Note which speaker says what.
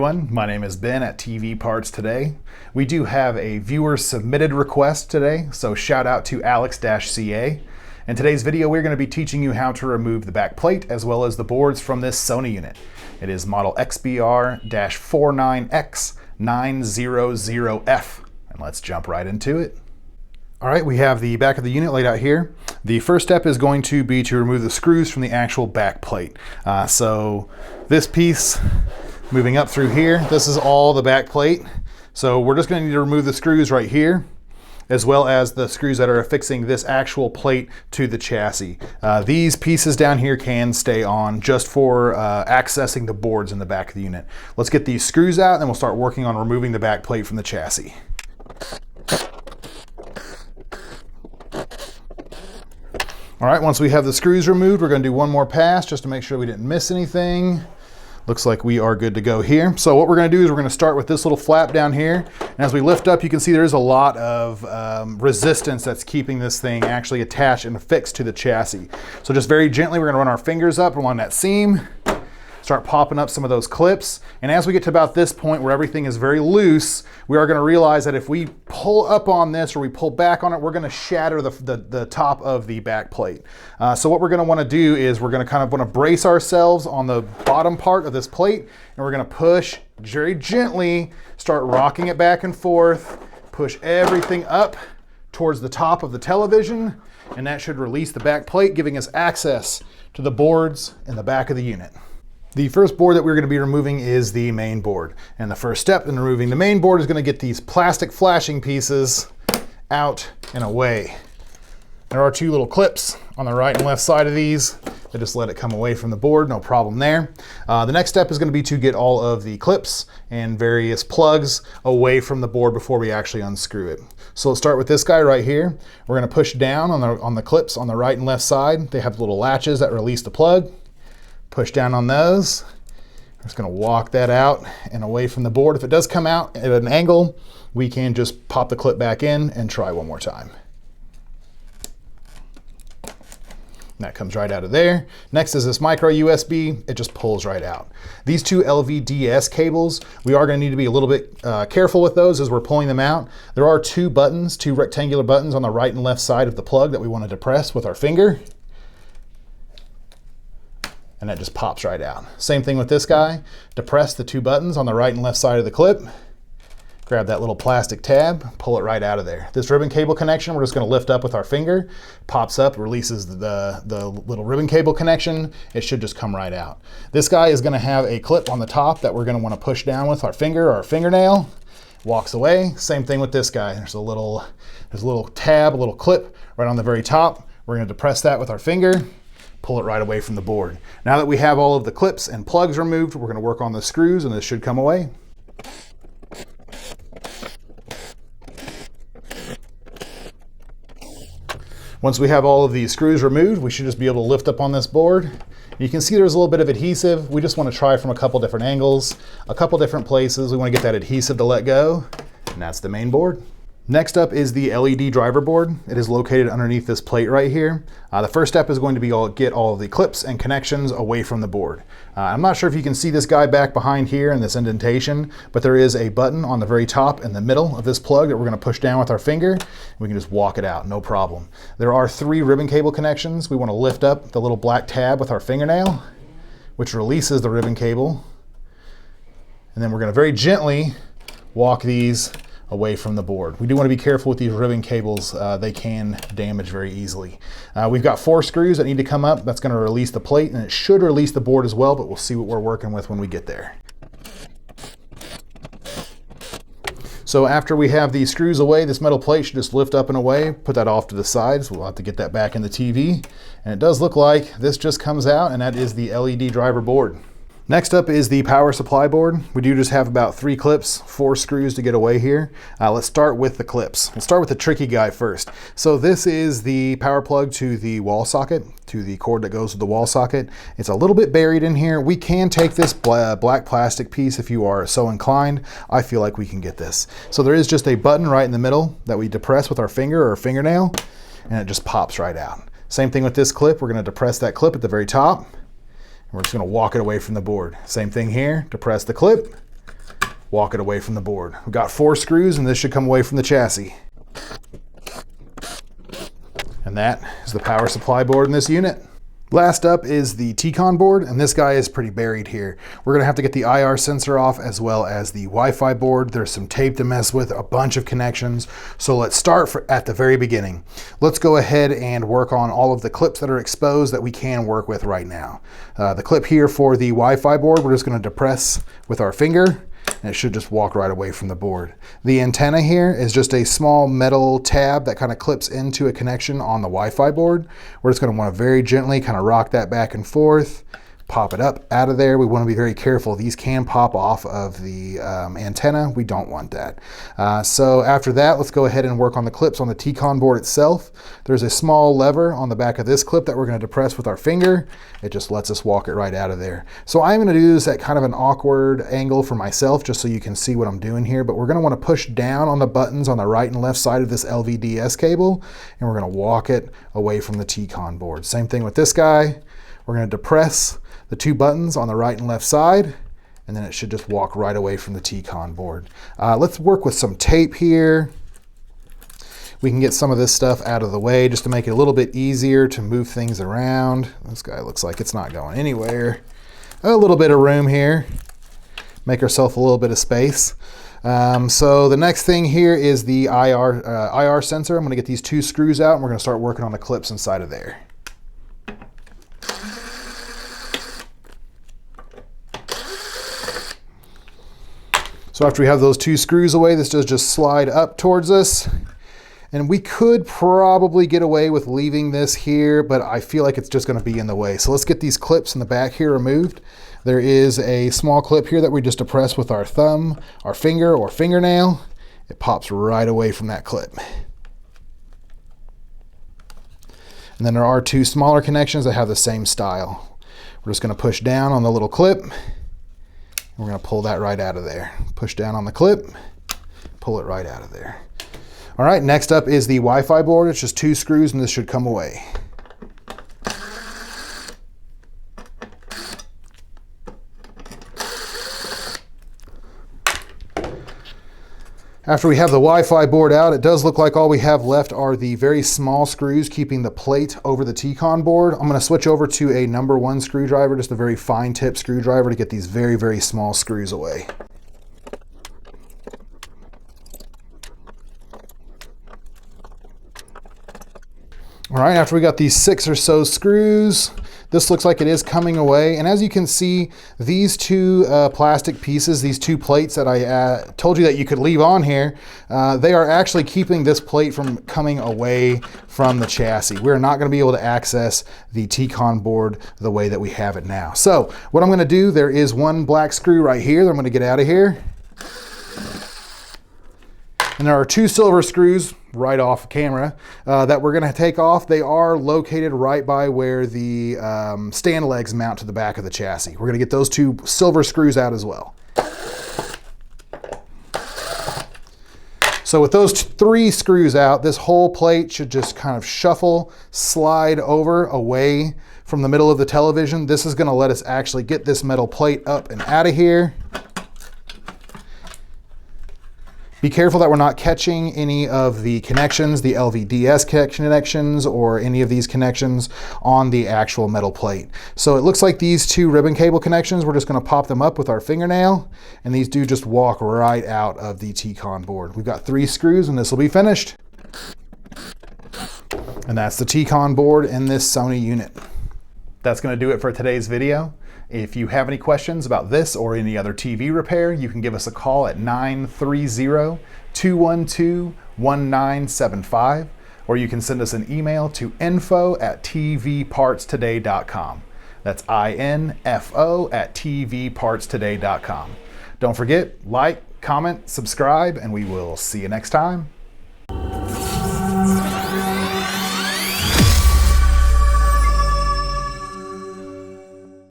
Speaker 1: everyone, my name is Ben at TV Parts Today. We do have a viewer submitted request today, so shout out to Alex-CA. In today's video, we're going to be teaching you how to remove the back plate as well as the boards from this Sony unit. It is model XBR-49X900F, and let's jump right into it. All right, we have the back of the unit laid out here. The first step is going to be to remove the screws from the actual back plate. So this piece, moving up through here, this is all the back plate. So we're just going to need to remove the screws right here, as well as the screws that are affixing this actual plate to the chassis. These pieces down here can stay on just for accessing the boards in the back of the unit. Let's get these screws out and then we'll start working on removing the back plate from the chassis. All right, once we have the screws removed, we're going to do one more pass just to make sure we didn't miss anything. Looks like we are good to go here. So what we're going to do is we're going to start with this little flap down here. And as we lift up, you can see there's a lot of resistance that's keeping this thing actually attached and affixed to the chassis. So just very gently, we're going to run our fingers up along that seam, start popping up some of those clips. And as we get to about this point where everything is very loose, we are going to realize that if we pull up on this or we pull back on it, we're going to shatter the top of the back plate. So what we're going to want to do is we're going to kind of want to brace ourselves on the bottom part of this plate, and we're going to push very gently, start rocking it back and forth, push everything up towards the top of the television, and that should release the back plate, giving us access to the boards in the back of the unit. The first board that we're going to be removing is the main board. And the first step in removing the main board is going to get these plastic flashing pieces out and away. There are two little clips on the right and left side of these. I just let it come away from the board, no problem there. The next step is going to be to get all of the clips and various plugs away from the board before we actually unscrew it. So let's start with this guy right here. We're going to push down on the clips on the right and left side. They have little latches that release the plug. Push down on those. I'm just going to walk that out and away from the board. If it does come out at an angle, we can just pop the clip back in and try one more time. That comes right out of there. Next is this micro USB. It just pulls right out. These two LVDS cables, we are going to need to be a little bit careful with those as we're pulling them out. There are two buttons, two rectangular buttons on the right and left side of the plug that we want to depress with our finger. And that just pops right out. Same thing with this guy. Depress the two buttons on the right and left side of the clip. Grab that little plastic tab, pull it right out of there. This ribbon cable connection, we're just going to lift up with our finger. Pops up, releases the little ribbon cable connection. It should just come right out. This guy is going to have a clip on the top that we're going to want to push down with our finger or our fingernail. Walks away. Same thing with this guy. There's a little tab, a little clip right on the very top. We're going to depress that with our finger. Pull it right away from the board. Now that we have all of the clips and plugs removed, we're going to work on the screws and this should come away. Once we have all of these screws removed, we should just be able to lift up on this board. You can see there's a little bit of adhesive. We just want to try from a couple different angles, a couple different places. We want to get that adhesive to let go, and that's the main board. Next up is the LED driver board. It is located underneath this plate right here. The first step is going to be get all of the clips and connections away from the board. I'm not sure if you can see this guy back behind here in this indentation, but there is a button on the very top in the middle of this plug that we're going to push down with our finger. We can just walk it out, no problem. There are three ribbon cable connections. We want to lift up the little black tab with our fingernail, which releases the ribbon cable. And then we're going to very gently walk these away from the board. We do want to be careful with these ribbon cables. They can damage very easily. We've got 4 screws that need to come up. That's going to release the plate, and it should release the board as well, but we'll see what we're working with when we get there. So after we have these screws away, this metal plate should just lift up and away. Put that off to the side, so we'll have to get that back in the TV. And it does look like this just comes out, and that is the LED driver board. Next up is the power supply board. We do just have about 3 clips, 4 screws to get away here. Let's start with the clips. We'll start with the tricky guy first. So this is the power plug to the wall socket, to the cord that goes to the wall socket. It's a little bit buried in here. We can take this black plastic piece if you are so inclined. I feel like we can get this. So there is just a button right in the middle that we depress with our finger or fingernail, and it just pops right out. Same thing with this clip. We're going to depress that clip at the very top. We're just going to walk it away from the board. Same thing here, depress the clip, walk it away from the board. We've got 4 screws and this should come away from the chassis. And that is the power supply board in this unit. Last up is the TCON board, and this guy is pretty buried here. We're gonna have to get the IR sensor off as well as the Wi-Fi board. There's some tape to mess with, a bunch of connections. So let's start at the very beginning. Let's go ahead and work on all of the clips that are exposed that we can work with right now. The clip here for the Wi-Fi board, we're just gonna depress with our finger, and it should just walk right away from the board. The antenna here is just a small metal tab that kind of clips into a connection on the Wi-Fi board. We're just going to want to very gently kind of rock that back and forth, pop it up out of there. We want to be very careful. These can pop off of the antenna. We don't want that. So after that, let's go ahead and work on the clips on the TCON board itself. There's a small lever on the back of this clip that we're going to depress with our finger. It just lets us walk it right out of there. So I'm going to do this at kind of an awkward angle for myself, just so you can see what I'm doing here. But we're going to want to push down on the buttons on the right and left side of this LVDS cable, and we're going to walk it away from the TCON board. Same thing with this guy. We're going to depress the 2 buttons on the right and left side, and then it should just walk right away from the TCON board. Let's work with some tape here. We can get some of this stuff out of the way just to make it a little bit easier to move things around. This guy looks like it's not going anywhere. A little bit of room here. Make ourselves a little bit of space. So the next thing here is the IR sensor. I'm going to get these 2 screws out, and we're going to start working on the clips inside of there. So after we have those 2 screws away, this does just slide up towards us. And we could probably get away with leaving this here, but I feel like it's just going to be in the way. So let's get these clips in the back here removed. There is a small clip here that we just depress with our thumb, our finger, or fingernail. It pops right away from that clip. And then there are 2 smaller connections that have the same style. We're just going to push down on the little clip. We're going to pull that right out of there. Push down on the clip, pull it right out of there. All right, next up is the Wi-Fi board. It's just 2 screws and this should come away. After we have the Wi-Fi board out, it does look like all we have left are the very small screws keeping the plate over the TCON board. I'm going to switch over to a number 1 screwdriver, just a very fine tip screwdriver, to get these very, very small screws away. All right, after we got these 6 or so screws, this looks like it is coming away. And as you can see, these 2 plastic pieces, these 2 plates that I told you that you could leave on here, they are actually keeping this plate from coming away from the chassis. We're not going to be able to access the TCON board the way that we have it now. So what I'm going to do, there is 1 black screw right here that I'm going to get out of here. And there are 2 silver screws right off camera that we're going to take off. They are located right by where the stand legs mount to the back of the chassis. We're going to get those 2 silver screws out as well. So with those 3 screws out, this whole plate should just kind of shuffle, slide over away from the middle of the television. This is going to let us actually get this metal plate up and out of here. Be careful that we're not catching any of the connections, the LVDS connections, or any of these connections on the actual metal plate. So it looks like these 2 ribbon cable connections, we're just going to pop them up with our fingernail, and these do just walk right out of the TCON board. We've got 3 screws and this will be finished. And that's the TCON board in this Sony unit. That's going to do it for today's video. If you have any questions about this or any other TV repair, you can give us a call at 930-212-1975, or you can send us an email to info@tvpartstoday.com. That's info@tvpartstoday.com. Don't forget, like, comment, subscribe, and we will see you next time.